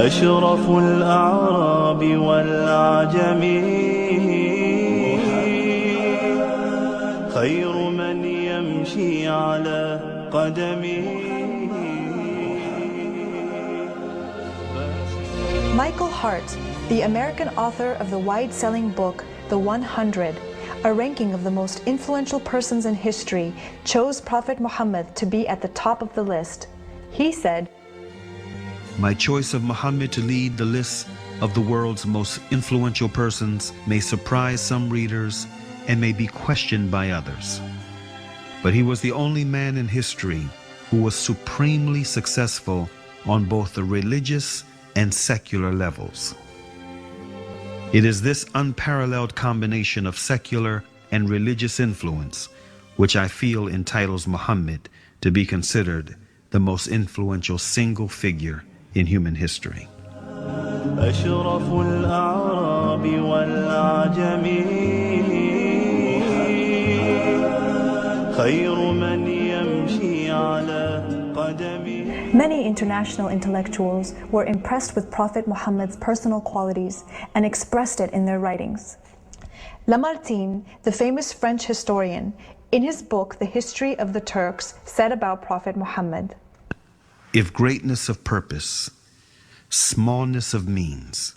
أشرف الأعراب والعجم خير من يمشي على قدمه. Michael Hart, the American author of the wide-selling book The 100, a ranking of the most influential persons in history, chose Prophet Muhammad to be at the top of the list. He said, "My choice of Muhammad to lead the list of the world's most influential persons may surprise some readers and may be questioned by others. But he was the only man in history who was supremely successful on both the religious and secular levels. It is this unparalleled combination of secular and religious influence which I feel entitles Muhammad to be considered the most influential single figure in human history." أشرف الأعراب والعجم خير من يمشي على قدمه. Many international intellectuals were impressed with Prophet Muhammad's personal qualities and expressed it in their writings. Lamartine, the famous French historian, in his book The History of the Turks, said about Prophet Muhammad, "If greatness of purpose, smallness of means,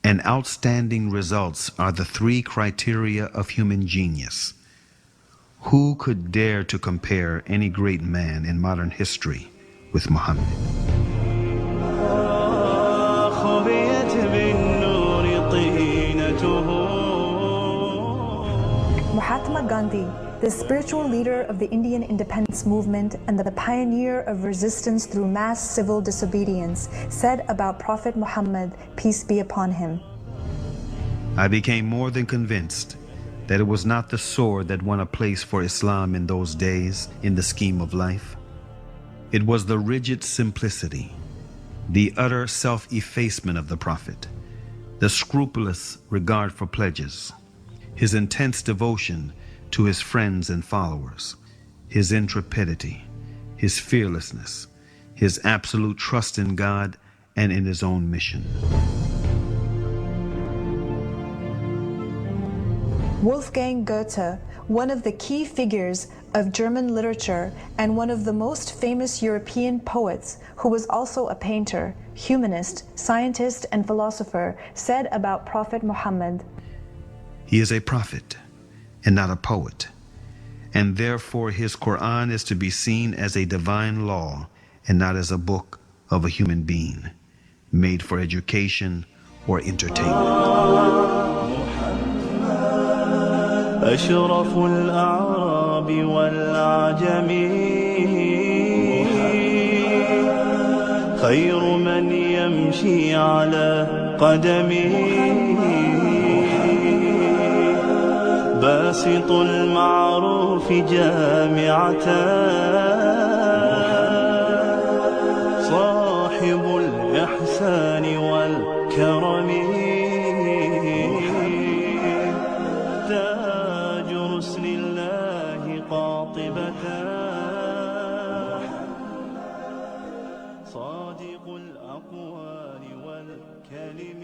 and outstanding results are the three criteria of human genius, who could dare to compare any great man in modern history with Muhammad?" Mahatma Gandhi, the spiritual leader of the Indian independence movement and the pioneer of resistance through mass civil disobedience, said about Prophet Muhammad, peace be upon him, "I became more than convinced that it was not the sword that won a place for Islam in those days in the scheme of life. It was the rigid simplicity, the utter self-effacement of the Prophet, the scrupulous regard for pledges, his intense devotion to his friends and followers, his intrepidity, his fearlessness, his absolute trust in God and in his own mission." Wolfgang Goethe, one of the key figures of German literature and one of the most famous European poets, who was also a painter, humanist, scientist, and philosopher, said about Prophet Muhammad, "He is a prophet and not a poet, and therefore his Quran is to be seen as a divine law and not as a book of a human being, made for education or entertainment." أشرف الأعراب والعجم خير من يمشي على قدمه باسط المعروف جامعة صاحب الإحسان والكرم تاج رسل الله قاطبة صادق الأقوال والكلم